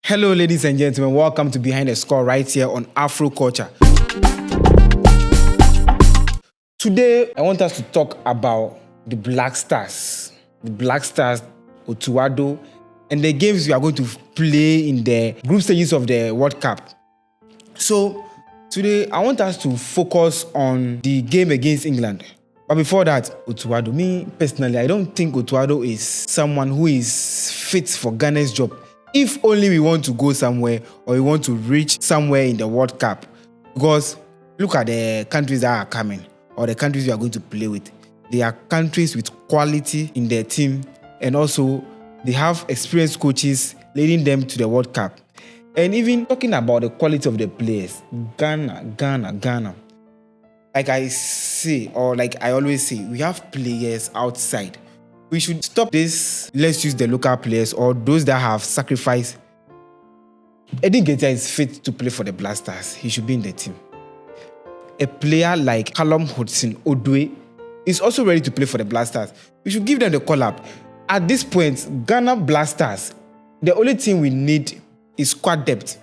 Hello, ladies and gentlemen. Welcome to Behind the Score right here on Afro Culture. Today, I want us to talk about the Black Stars. The Black Stars, Otto, and the games we are going to play in the group stages of the World Cup. So, today, I want us to focus on the game against England. But before that, Otto, me personally, I don't think Otto is someone who is fit for Ghana's job. If only we want to go somewhere or we want to reach somewhere in the World Cup. Because look at the countries that are coming or the countries we are going to play with. They are countries with quality in their team, and also they have experienced coaches leading them to the World Cup. And even talking about the quality of the players, Ghana. Like I say, or like I always say, we have players outside. We should stop this. Let's use the local players or those that have sacrificed. Eddie Nketiah is fit to play for the Black Stars. He should be in the team. A player like Callum Hudson-Odoi is also ready to play for the Black Stars. We should give them the call up. At this point, Ghana Black Stars, the only thing we need is squad depth.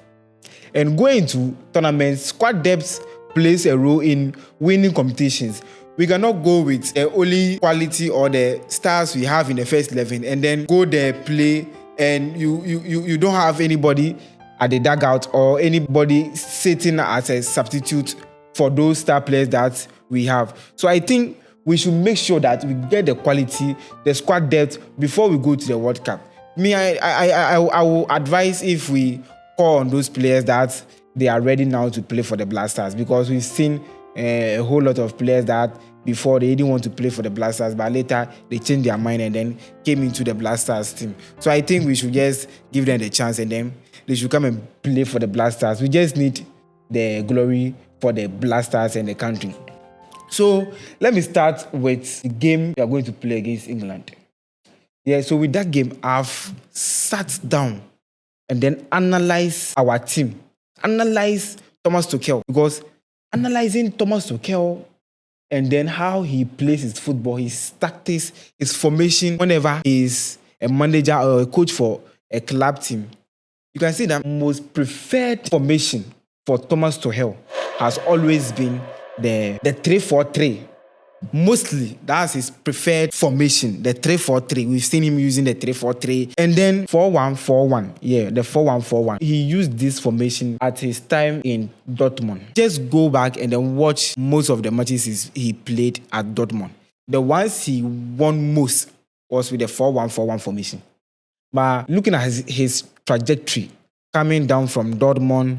And going into tournaments, squad depth plays a role in winning competitions. We cannot go with the only quality or the stars we have in the first 11 and then go there, play, and you don't have anybody at the dugout or anybody sitting as a substitute for those star players that we have. So I think we should make sure that we get the quality, the squad depth before we go to the World Cup. I will advise if we call on those players that they are ready now to play for the Black Stars, because we've seen a whole lot of players that before they didn't want to play for the Black Stars, but later they changed their mind and then came into the Black Stars team. So I think we should just give them the chance and then they should come and play for the Black Stars. We just need the glory for the Black Stars and the country. So let me start with the game we are going to play against England. Yeah, so with that game, I've sat down and then analyzed our team. Analyze Thomas Tuchel, because analyzing Thomas Tuchel and then how he plays his football, his tactics, his formation, whenever he's a manager or a coach for a club team, you can see that most preferred formation for Thomas Tuchel has always been the 3-4-3. Mostly, that's his preferred formation, the 3-4-3. We've seen him using the 3-4-3. And then 4-1-4-1. Yeah, the 4-1-4-1. He used this formation at his time in Dortmund. Just go back and then watch most of the matches he played at Dortmund. The ones he won most was with the 4-1-4-1 formation. But looking at his trajectory, coming down from Dortmund,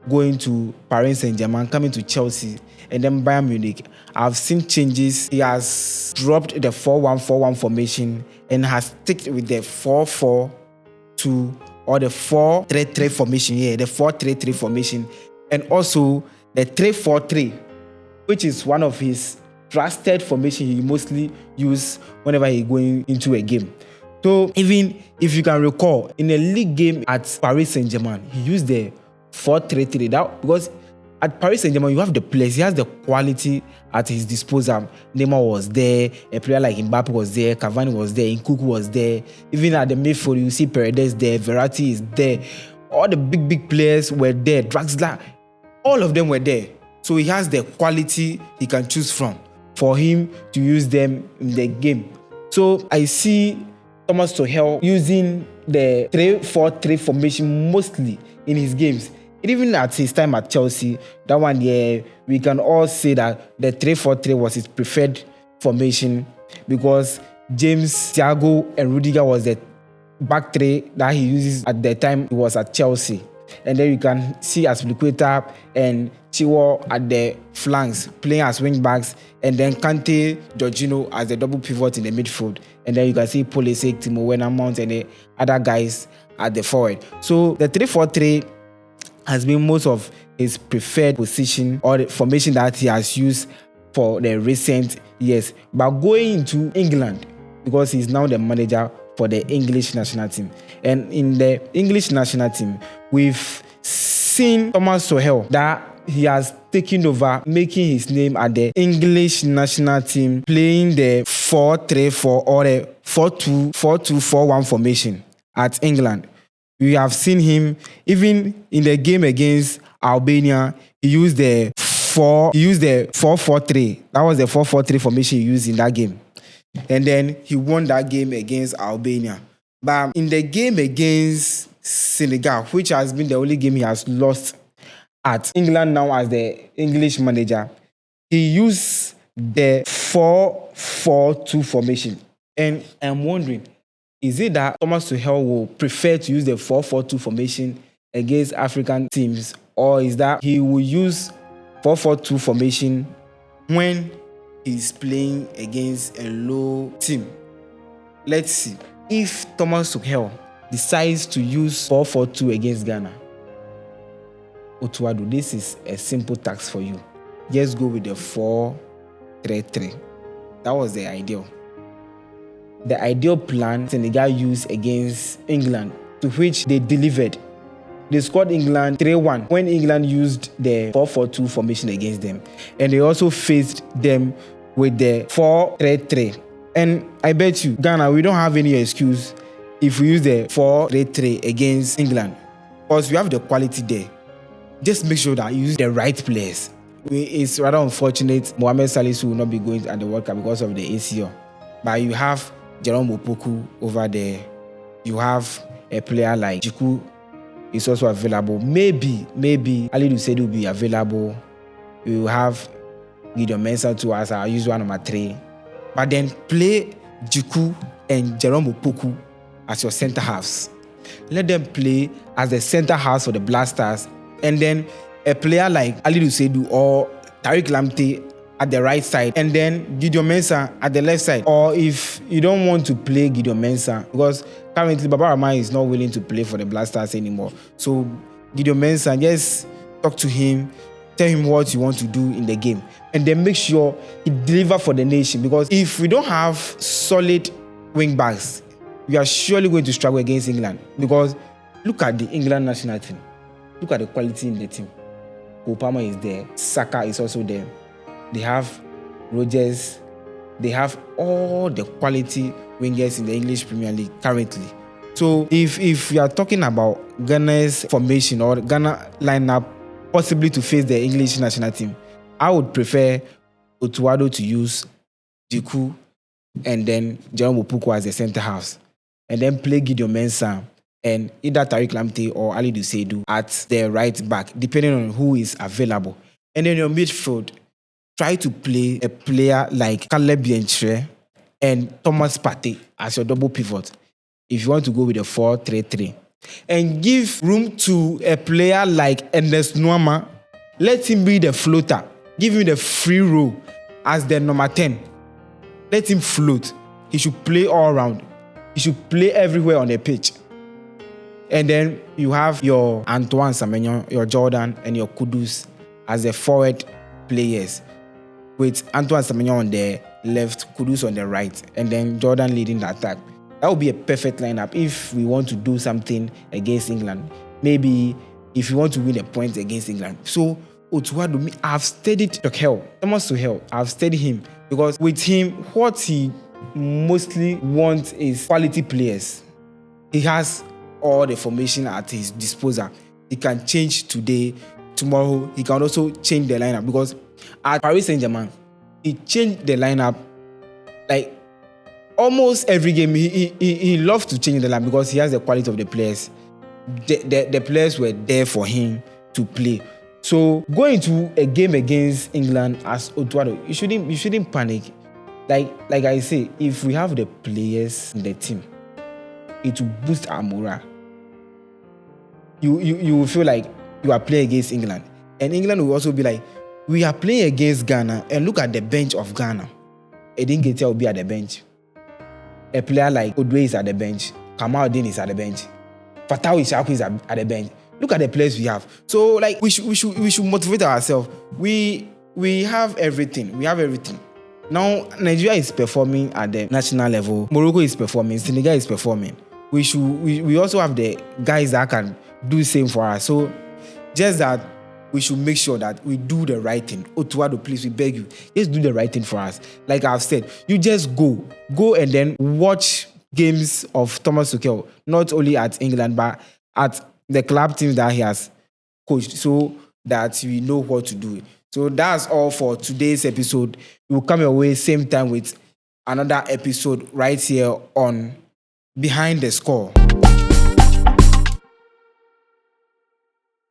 going to Paris Saint-Germain, coming to Chelsea, and then Bayern Munich, I've seen changes. He has dropped the 4-1-4-1 formation and has sticked with the 4-4-2 or the 4-3-3 formation. Yeah, the 4-3-3 formation. And also the 3-4-3, which is one of his trusted formation he mostly uses whenever he's going into a game. So even if you can recall, in a league game at Paris Saint-Germain, he used the 4-3-3. That because at Paris Saint-Germain, you have the players. He has the quality at his disposal. Neymar was there. A player like Mbappe was there. Cavani was there. Nkunku was there. Even at the midfield, you see Paredes there. Verratti is there. All the big players were there. Draxler, all of them were there. So he has the quality he can choose from for him to use them in the game. So I see Thomas Tuchel using the 3-4-3 formation mostly in his games. Even at his time at Chelsea, that one, yeah, we can all say that the 3-4-3 was his preferred formation, because James, Thiago, and Rudiger was the back three that he uses at the time he was at Chelsea. And then you can see Aspilicueta and Chiwo at the flanks playing as wing backs, and then Kante, Jorginho as the double pivot in the midfield. And then you can see Pulisic, Timo Werner, Mount, and the other guys at the forward. So the 3-4-3 has been most of his preferred position or the formation that he has used for the recent years. But going into England, because he's now the manager for the English national team. And in the English national team, we've seen Thomas Tuchel that he has taken over, making his name at the English national team, playing the 4-3-4 or the 4-2-4-1 formation at England. We have seen him even in the game against Albania. He used the 4-4-3. That was the 4-4-3 formation he used in that game. And then he won that game against Albania. But in the game against Senegal, which has been the only game he has lost at England now as the English manager, he used the 4-4-2 formation. And I'm wondering, is it that Thomas Tuchel will prefer to use the 4-4-2 formation against African teams, or is that he will use 4-4-2 formation when he's playing against a low team? Let's see. If Thomas Tuchel decides to use 4-4-2 against Ghana, Otto, this is a simple task for you. Just go with the 4-3-3. That was the ideal. The ideal plan Senegal used against England, to which they delivered. They scored England 3-1 when England used the 4-4-2 formation against them. And they also faced them with the 4-3-3. And I bet you, Ghana, we don't have any excuse if we use the 4-3-3 against England, because we have the quality there. Just make sure that you use the right players. It's rather unfortunate Mohamed Salisu will not be going at the World Cup because of the ACL. But you have Jerome Opoku over there. You have a player like Jiku is also available. Maybe Aliou Seidu will be available. We will have Gideon Mensah too as our usual number 3. But then play Jiku and Jerome Opoku as your centre halves. Let them play as the centre halves for the Black Stars. And then a player like Aliou Seidu or Tariq Lamptey at the right side, and then Gideon Mensah at the left side. Or if you don't want to play Gideon Mensah, because currently Baba Rahman is not willing to play for the Black Stars anymore. So Gideon Mensah, just talk to him, tell him what you want to do in the game, and then make sure he deliver for the nation. Because if we don't have solid wing backs, we are surely going to struggle against England. Because look at the England national team. Look at the quality in the team. Opama is there. Saka is also there. They have Rodgers. They have all the quality wingers in the English Premier League currently. So if we are talking about Ghana's formation or Ghana lineup possibly to face the English national team, I would prefer Otto to use Jiku and then Jerome Opoku as the centre halves, and then play Gideon Mensah and either Tariq Lamptey or Aliou Seidu at the right back, depending on who is available. And then your midfield, try to play a player like Caleb Bientre and Thomas Partey as your double pivot if you want to go with a 4-3-3. And give room to a player like Ernest Nuama. Let him be the floater. Give him the free role as the number 10. Let him float. He should play all around. He should play everywhere on the pitch. And then you have your Antoine Semenyo, your Jordan, and your Kudus as the forward players, with Antoine Semenyo on the left, Kudus on the right, and then Jordan leading the attack. That would be a perfect lineup if we want to do something against England. Maybe if you want to win a point against England. So, Otto, I've studied Tuchel, Thomas Tuchel. I've studied him because with him, what he mostly wants is quality players. He has all the formation at his disposal. He can change today, tomorrow. He can also change the lineup, because at Paris Saint-Germain, he changed the lineup like almost every game. He loves to change the lineup because he has the quality of the players. The players were there for him to play. So going to a game against England as Otto, you shouldn't panic. Like I say, if we have the players in the team, it will boost our morale. You will feel like you are playing against England. And England will also be like, we are playing against Ghana, and look at the bench of Ghana. Edingetia will be at the bench. A player like Odwe is at the bench. Kamaldeen is at the bench. Fatawu Ishaku is at the bench. Look at the players we have. So like we should motivate ourselves. We have everything. We have everything. Now Nigeria is performing at the national level. Morocco is performing. Senegal is performing. We also have the guys that can do the same for us. So just that we should make sure that we do the right thing. Otto, please, we beg you, just do the right thing for us. Like I've said, you just go and then watch games of Thomas Tuchel, not only at England, but at the club teams that he has coached so that we know what to do. So that's all for today's episode. We'll come your way same time with another episode right here on Behind the Score.